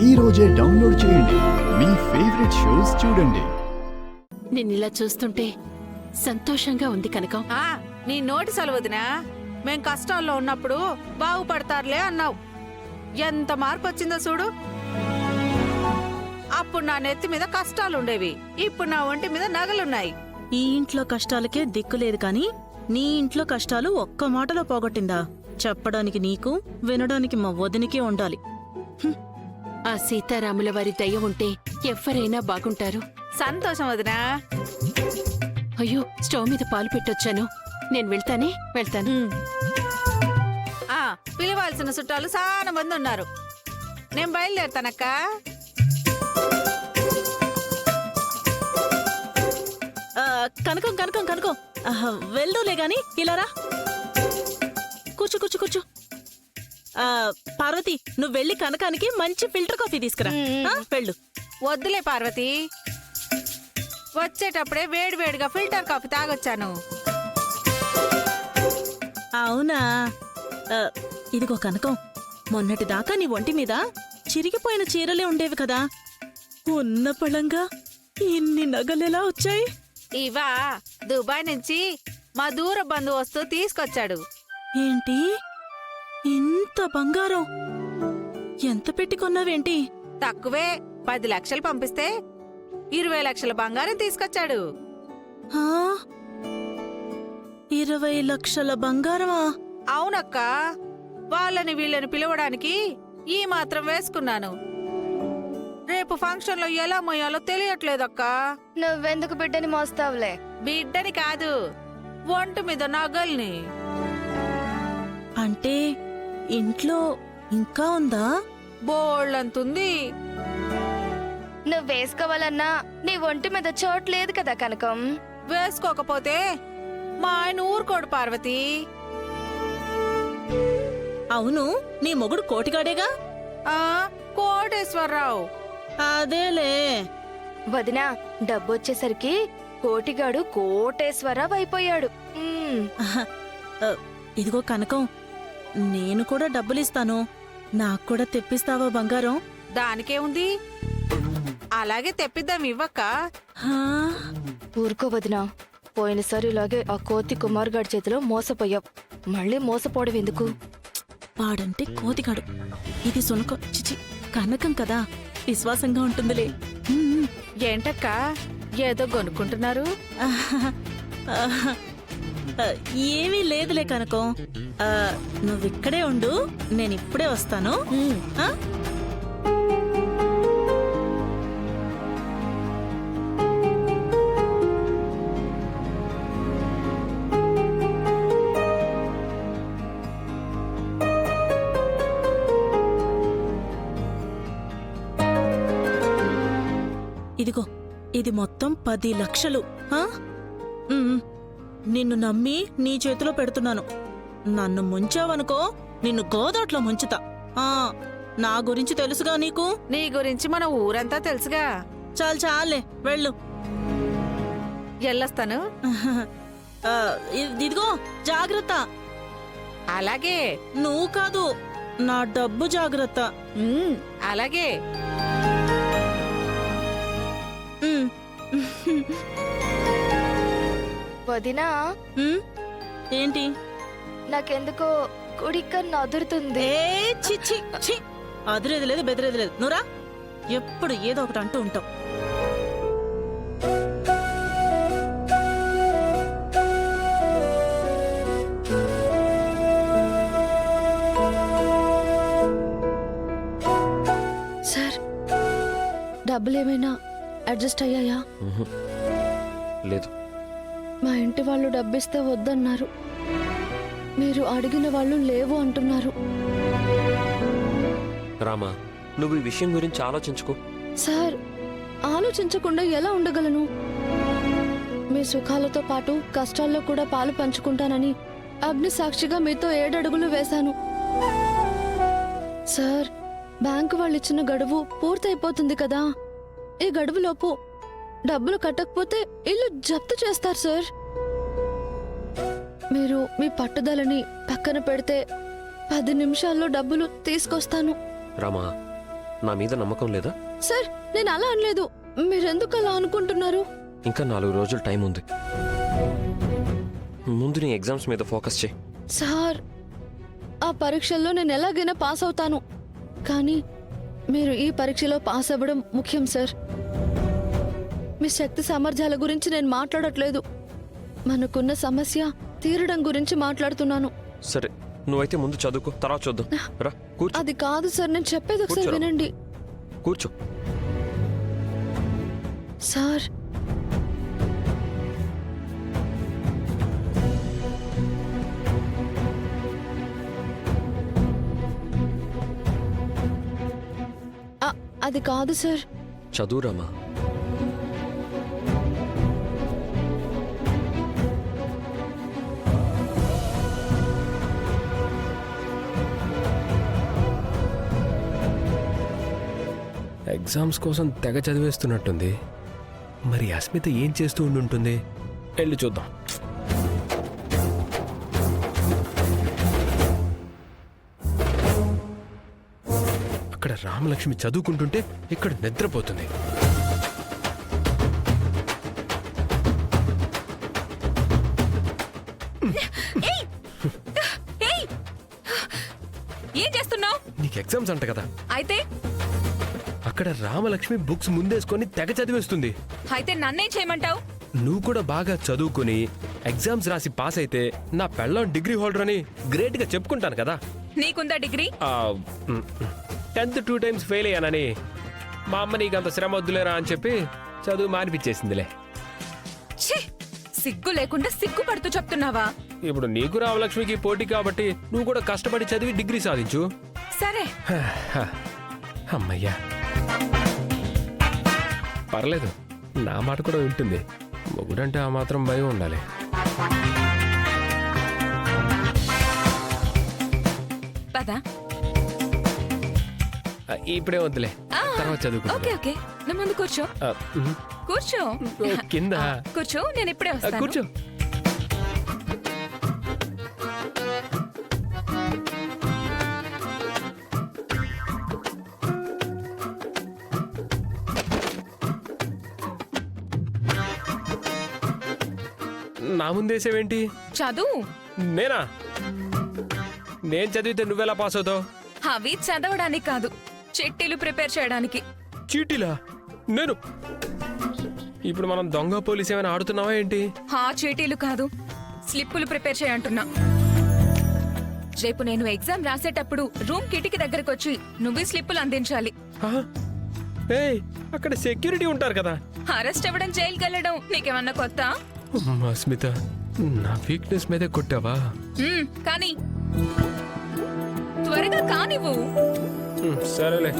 ఈ రోజే డౌన్లోడ్ చేయండి. మీ ఫేవరెట్ షోస్ చూడండి. నిన్నిలా చూస్తుంటే సంతోషంగా ఉంది కనకం. నీ నోటి సెలవుదినా మేం కష్టాల్లో ఉన్నప్పుడు బాగుపడతారులే అన్నావు. ఎంత మార్పు వచ్చిందో చూడు. అప్పుడు నా నెత్తి మీద కష్టాలుండేవి, ఇప్పుడు నా ఒంటి మీద నగలున్నాయి. ఈ ఇంట్లో కష్టాలకే దిక్కులేదు కాని నీ ఇంట్లో కష్టాలు ఒక్క మాటలో పోగొట్టిందా? చెప్పడానికి నీకు, వినడానికి మా వదినికి ఉండాలి. ఆ సీతారాముల వారి దయ ఉంటే ఎవ్వరైనా బాగుంటారు. సంతోషం వదినా. అయ్యో, స్టవ్ మీద పాలు పెట్టొచ్చాను. నేను వెళ్తాను. పిలవాల్సిన చుట్టాలు చాలా మంది ఉన్నారు. నేను బయలుదేరుతానక్క. కనకం కనకం కనకం వెళ్దూలే గాని ఇలారా. కూర్చో. పార్వతి, నువ్వు వెళ్ళి కనకానికి మంచి ఫిల్టర్ కాఫీ తీసుకురా. వెళ్ళు. వద్దులే పార్వతి, వచ్చేటప్పుడే వేడివేడిగా ఫిల్టర్ కాఫీ తాగొచ్చాను. అవునా? ఇదిగో కనకం, మొన్నటిదాకా నీ ఒంటి మీద చిరిగిపోయిన చీరలే ఉండేవి కదా, ఉన్న పళంగా ఇన్ని నగలెలా వచ్చాయి? ఇవా దుబాయ్ నుంచి మా దూర బంధువు వస్తూ తీసుకొచ్చాడు. ఏంటి, ఇంత బంగారం? ఎంత పెట్టి కొన్నావేంటి? తక్కువే, 10 లక్షలు పంపిస్తే 20 లక్షల బంగారం తీసుకొచ్చాడు. 20 లక్షల బంగారమా? అవునక్క, వాళ్ళని వీళ్ళని పిలవడానికి ఈ మాత్రం వేసుకున్నాను. రేపు ఫంక్షన్ లో ఎలా మోయాలో తెలియట్లేదక్క. నువ్వెందుకు బిడ్డని మోస్తావులే? బిడ్డని కాదు, ఒంటి మీద నగల్ని. అంటే ఇంట్లో ఇంకా ఉందా? బోళ్ళంతుంది. నువ్వు వేసుకోవాలన్నా నీ ఒంటి మీద చోటు లేదు కదా కనకం. వేసుకోకపోతే మా ఆయన ఊరుకోడు పార్వతి. అవును, నీ మొగుడు కోటిగాడేగా? కోటేశ్వరరావు. అదేలే. వదినా, డబ్బొచ్చేసరికి కోటిగాడు కోటేశ్వరరావు అయిపోయాడు. ఇదిగో కనకం, నేను కూడా డబ్బులిస్తాను, నాకు కూడా తెప్పిస్తావా బంగారం? దానికే ఉంది, అలాగే తెప్పిద్దాం. ఇవ్వక్క. ఊరుకో వదినా, పోయినసారి ఇలాగే ఆ కోతి కుమార్ గాడి చేతిలో మోసపోయావు. మళ్ళీ మోసపోవడం ఎందుకు? వాడంటే కోతిగాడు, ఇది సునకం. చిచి, కనకం కదా, విశ్వాసంగా ఉంటుందిలే. ఏంటక్క ఏదో కొనుక్కుంటున్నారు? ఏమీ లేదులే కనకం, నువ్విక్కడే ఉండు, నేనిప్పుడే వస్తాను. ఇదిగో, ఇది మొత్తం 10 లక్షలు. నిన్ను నమ్మి నీ చేతిలో పెడుతున్నాను. నన్ను ముంచావనుకో, నిన్ను గోదాట్లో ముంచుతా. నా గురించి తెలుసుగా నీకు? నీ గురించి మన ఊరంతా తెలుసుగా. చాలే, వెళ్ళు. ఎల్లొస్తాను. ఇదిగో జాగ్రత్త. అలాగే. నువ్వు కాదు, నా డబ్బు జాగ్రత్త. అలాగే. వదినా, ఏంటి? నాకెందుకో కుడికన్ను అదురుతుంది. చిచ్చి, అదిరేది లేదు, బెదిరేది లేదు. నువ్వురా, ఎప్పుడు ఏదో ఒకటి అంటూ ఉంటావు. సార్, డబ్బులు ఏమైనా అడ్జస్ట్ అయ్యాయా? లేదు. మా ఇంటి వాళ్ళు డబ్బిస్తే వద్దన్నారు, మీరు అడిగిన వాళ్ళు లేవు అంటున్నారు. రామా, నువ్వు ఈ విషయం గురించి ఆలోచించుకో. సార్, ఆలోచించకుండా ఎలా ఉండగలను? మీ సుఖాలతో పాటు కష్టాల్లో కూడా పాలు పంచుకుంటానని అగ్ని సాక్షిగా మీతో 7 అడుగులు వేశాను. సార్, బ్యాంకు వాళ్ళు ఇచ్చిన గడువు పూర్తయిపోతుంది కదా. ఈ గడువులోపు డబ్బులు కట్టకపోతే ఇల్లు జప్తు చేస్తారు సార్. మీరు మీ పట్టుదలని పక్కన పెడితే 10 నిమిషాల్లో డబ్బులు తీసుకొస్తాను. రామా, నా మీద నమ్మకం లేదా? సార్ నేను అలా అనలేదు. మీరెందుకు అలా అనుకుంటున్నారు? ఇంకా 4 రోజులు టైం ఉంది. ముందు నీ ఎగ్జామ్స్ మీద ఫోకస్ చేయి. సార్ ఆ పరీక్షల్లో నేను ఎలాగైనా పాస్ అవుతాను, కానీ మీరు ఈ పరీక్షలో పాస్ అవ్వడం ముఖ్యం సార్. మీ శక్తి సామర్థ్యాల గురించి నేను మాట్లాడట్లేదు. మనకున్న సమస్య తీరడం గురించి మాట్లాడుతున్నాను. సరే, నువ్వైతే ముందు చదువుకో, తర్వాత చూద్దాం. రా కూర్చో. అది కాదు సార్, నేను చెప్పేది ఒకసారి కూర్చోరా. వినండి కూర్చో. సార్. అది కాదు సార్. చదువురామా. ఎగ్జామ్స్ కోసం తెగ చదివేస్తున్నట్టుంది. మరి అస్మిత ఏం చేస్తూ ఉండుంటుంది? వెళ్ళి చూద్దాం. అక్కడ రామలక్ష్మి చదువుకుంటుంటే ఇక్కడ నిద్రపోతుంది. ఏం చేస్తున్నావు? నీకు ఎగ్జామ్స్ అంట కదా, అయితే అక్కడ రామలక్ష్మి బుక్స్ ముందేసుకొని తెగ చదివేస్తుంది. అయితే నన్నేం చేయమంటావు? నువ్వు కూడా బాగా చదువుకుని ఎగ్జామ్స్ రాసి పాస్ అయితే నా పెళ్ళం డిగ్రీ హోల్డర్ అని గ్రేట్ గా చెప్పుకుంటాను కదా. నీకుందా డిగ్రీ? 10th 2 times ఫెయిల్ అయ్యానని మా అమ్మ నీకు అంత శ్రమ వద్దులేరా అని చెప్పి చదువు మానిపించేసిందిలే. ఛీ! సిగ్గు లేకుండా సిగ్గుపడుతూ చెప్తున్నావా? ఇప్పుడు నీకు రామలక్ష్మికి పోటీ కాబట్టి నువ్వు కూడా కష్టపడి చదివి డిగ్రీ సాధించు. సరే, అమ్మయ్యా, పర్లేదు, నా మాట కూడా వింటుంది. మొగుడంటే ఆ మాత్రం భయం ఉండాలి. పదా. ఇప్పుడే వద్దులే, తర్వాత చదువుకుంటా. ఓకే ఓకే, నా ముందు కూర్చో. కూర్చో. కింద కూర్చో, నేను ఇప్పుడే వస్తాను. కూర్చో. నా ముందేసేవేంటి? చదువు. నేనా? నేను చదివితే నువ్వెలా పాస్ అవుతావు? అవి చదవడానికి కాదు, చిట్టీలు ప్రిపేర్ చేయడానికి. చీటీలా? నేను ఇప్పుడు మనం దొంగ పోలీస్ ఏమైనా ఆడుతున్నావా ఏంటి? ఆ చీటీలు కాదు, స్లిప్పులు ప్రిపేర్ చేయంటున్నా. రేపు నేను ఎగ్జామ్ రాసేటప్పుడు రూమ్ కిటికీ దగ్గరకు వచ్చి నువ్వు స్లిప్పులు అందించాలి. ఏయ్, అక్కడ సెక్యూరిటీ ఉంటారు కదా. అరెస్ట్ అవ్వడం, జైలుకి వెళ్ళడం నీకేమన్నా కొత్త? అమ్మా స్మిత, నా వీక్నెస్ మీదే కొట్టావా? కానీ త్వరగా కానివ్వు. సరేలే.